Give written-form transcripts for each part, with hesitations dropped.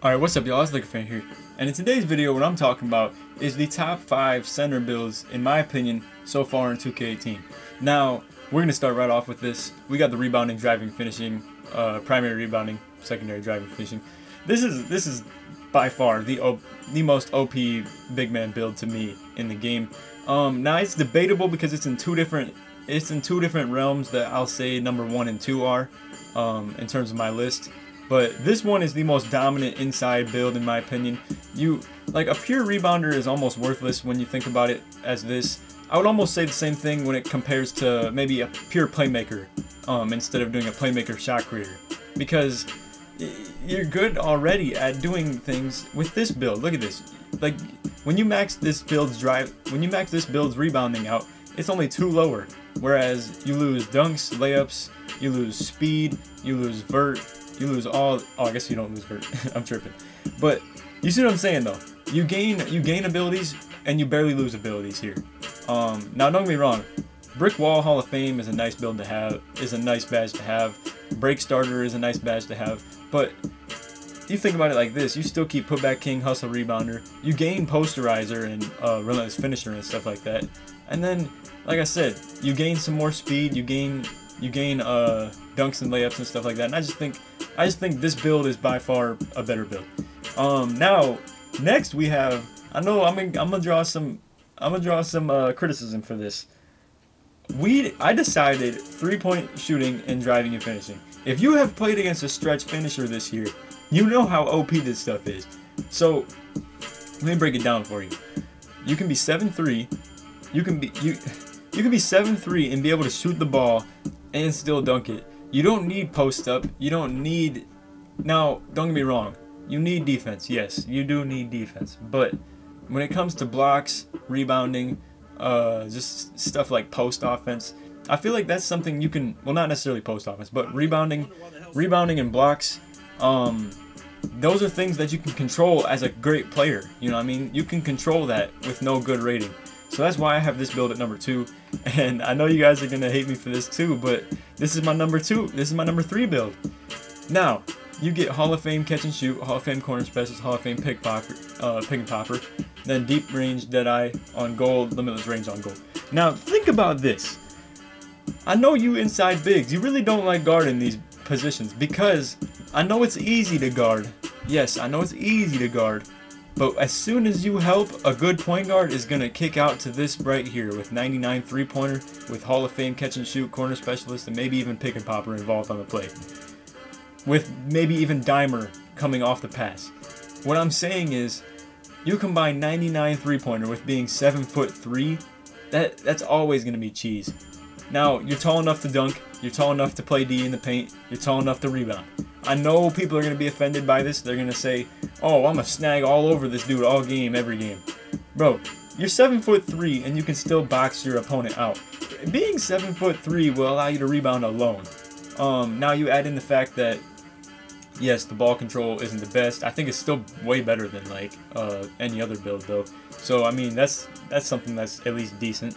Alright, what's up y'all, it's Fan here, and in today's video what I'm talking about is the top 5 center builds, in my opinion, so far in 2K18. Now, we're going to start right off with this. We got the rebounding, driving, finishing, primary rebounding, secondary driving, finishing. This is by far the most OP big man build to me in the game. Now it's debatable because it's in two different realms that I'll say number 1 and 2 are in terms of my list. But this one is the most dominant inside build in my opinion. Like a pure rebounder is almost worthless when you think about it as this. I would almost say the same thing when it compares to maybe a pure playmaker instead of doing a playmaker shot creator, because you're good already at doing things with this build. Look at this. Like when you max this build's rebounding out, it's only 2 lower, whereas you lose dunks, layups, you lose speed, you lose vert. You lose all. Oh, I guess you don't lose vert. I'm tripping. But you see what I'm saying though. You gain abilities and you barely lose abilities here. Now don't get me wrong. Brick Wall Hall of Fame is a nice build to have. Is a nice badge to have. Break Starter is a nice badge to have. But you think about it like this: you still keep Putback King, Hustle Rebounder. You gain Posterizer and Relentless Finisher and stuff like that. And then, like I said, you gain some more speed. You gain dunks and layups and stuff like that. And I just think this build is by far a better build. Now next we have, I'm gonna draw some criticism for this. I decided 3-point shooting and driving and finishing. If you have played against a stretch finisher this year, you know how OP this stuff is. So let me break it down for you. You can be 7'3", you can be 7'3" and be able to shoot the ball and still dunk it. You don't need post up. You don't need... Now, don't get me wrong. You need defense. Yes, you do need defense. But when it comes to blocks, rebounding, just stuff like post offense, I feel like that's something you can... Well, not necessarily post offense, but rebounding and blocks, those are things that you can control as a great player. You know what I mean? You can control that with no good rating. So that's why I have this build at number 2, and I know you guys are gonna hate me for this too, but this is my number 2. This is my number 3 build. Now you get Hall of Fame catch and shoot, Hall of Fame corner specialist, Hall of Fame pick and popper, then deep range Deadeye on gold, limitless range on gold. Now think about this. I know you inside bigs, you really don't like guarding these positions because I know it's easy to guard. Yes, I know it's easy to guard. But as soon as you help, a good point guard is going to kick out to this right here with 99 3-pointer, with Hall of Fame catch and shoot, corner specialist, and maybe even pick and popper involved on the play. With maybe even dimer coming off the pass. What I'm saying is, you combine 99 3-pointer with being 7'3", that's always going to be cheese. Now, you're tall enough to dunk, you're tall enough to play D in the paint, you're tall enough to rebound. I know people are going to be offended by this. They're going to say, oh, I'm going to snag all over this dude all game, every game. Bro, you're 7'3" and you can still box your opponent out. Being 7'3" will allow you to rebound alone. Now you add in the fact that, yes, the ball control isn't the best. I think it's still way better than like any other build though. So I mean, that's something that's at least decent.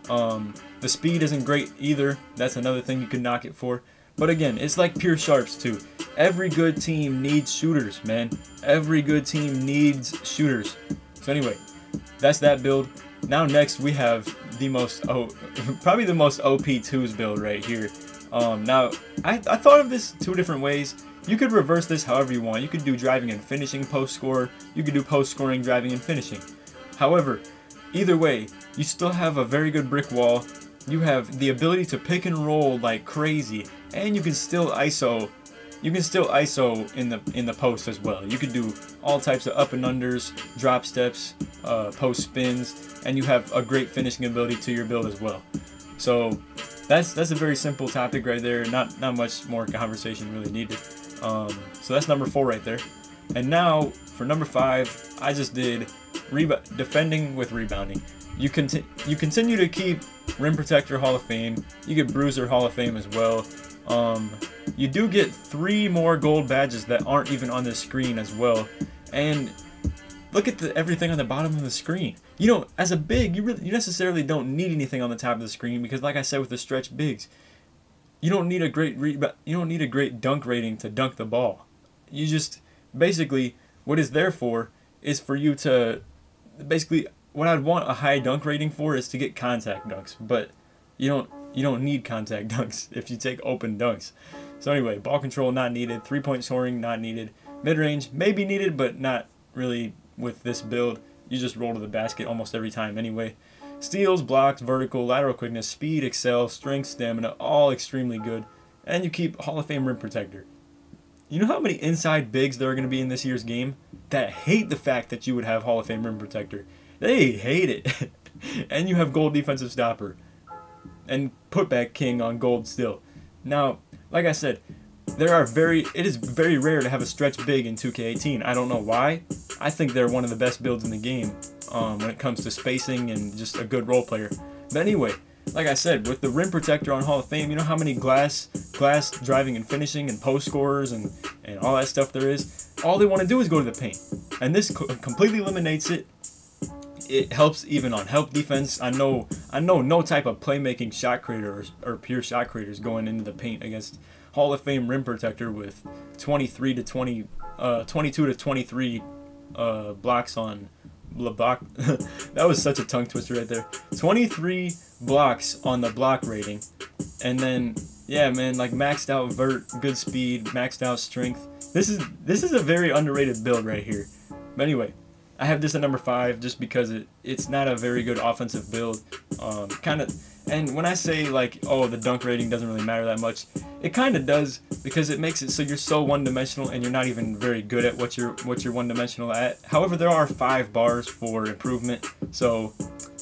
The speed isn't great either. That's another thing you could knock it for. But again, it's like pure sharps too. Every good team needs shooters, man. Every good team needs shooters. So anyway, that's that build. Now next we have the most, probably the most OP 2s build right here. Now, I thought of this 2 different ways. You could reverse this however you want. You could do driving and finishing post score. You could do post scoring, driving and finishing. However, either way, you still have a very good brick wall. You have the ability to pick and roll like crazy, and you can still ISO. You can still ISO in the post as well. You could do all types of up and unders, drop steps, post spins, and you have a great finishing ability to your build as well. So that's a very simple topic right there. Not much more conversation really needed. So that's number 4 right there. And now for number 5, I just did defending with rebounding. You continue to keep Rim Protector Hall of Fame. You get Bruiser Hall of Fame as well. You do get 3 more gold badges that aren't even on the screen as well. And look at everything on the bottom of the screen. You know, as a big, you necessarily don't need anything on the top of the screen because, like I said, with the stretch bigs, you don't need a great dunk rating to dunk the ball. You just basically What it's there for is for you to basically, what I'd want a high dunk rating for is to get contact dunks, but you don't need contact dunks if you take open dunks. So anyway, ball control not needed, 3-point scoring not needed, mid-range maybe needed, but not really with this build. You just roll to the basket almost every time anyway. Steals, blocks, vertical, lateral quickness, speed, excel, strength, stamina, all extremely good. And you keep Hall of Fame rim protector. You know how many inside bigs there are going to be in this year's game that hate the fact that you would have Hall of Fame rim protector? They hate it. And you have gold defensive stopper and putback king on gold still. Now, like I said, it is very rare to have a stretch big in 2K18. I don't know why. I think they're one of the best builds in the game when it comes to spacing and just a good role player. But anyway, like I said, with the rim protector on Hall of Fame, you know how many glass driving and finishing and post scorers and all that stuff there is? All they want to do is go to the paint. And this completely eliminates it. It helps even on help defense. I know no type of playmaking shot creator or pure shot creators going into the paint against Hall of Fame rim protector with 22 to 23 blocks on block. That was such a tongue twister right there. 23 blocks on the block rating, and then yeah, man, like maxed out vert, good speed, maxed out strength. This is a very underrated build right here. But anyway, I have this at number 5 just because it's not a very good offensive build. And when I say like, oh, the dunk rating doesn't really matter that much, it kind of does, because it makes it so you're so one-dimensional and you're not even very good at what you're one-dimensional at. However, there are 5 bars for improvement, so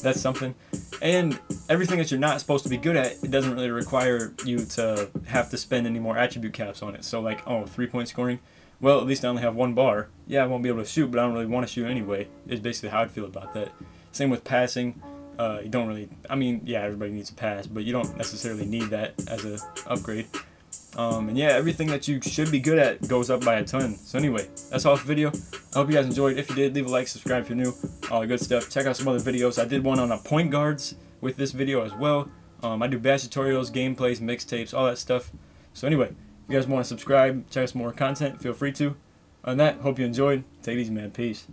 that's something. And everything that you're not supposed to be good at, it doesn't really require you to have to spend any more attribute caps on it. So like, oh, 3-point scoring. Well, at least I only have 1 bar. Yeah, I won't be able to shoot, but I don't really want to shoot anyway, is basically how I'd feel about that. Same with passing. You don't really, I mean, yeah, everybody needs a pass, but you don't necessarily need that as a upgrade. And yeah, everything that you should be good at goes up by a ton. So anyway, that's all for the video. I hope you guys enjoyed. If you did, leave a like, subscribe if you're new, all the good stuff. Check out some other videos. I did one on point guards with this video as well. I do bash tutorials, gameplays, mixtapes, all that stuff. So anyway, if you guys want to subscribe, check out some more content, feel free to. Other than that, hope you enjoyed. Take it easy, man. Peace.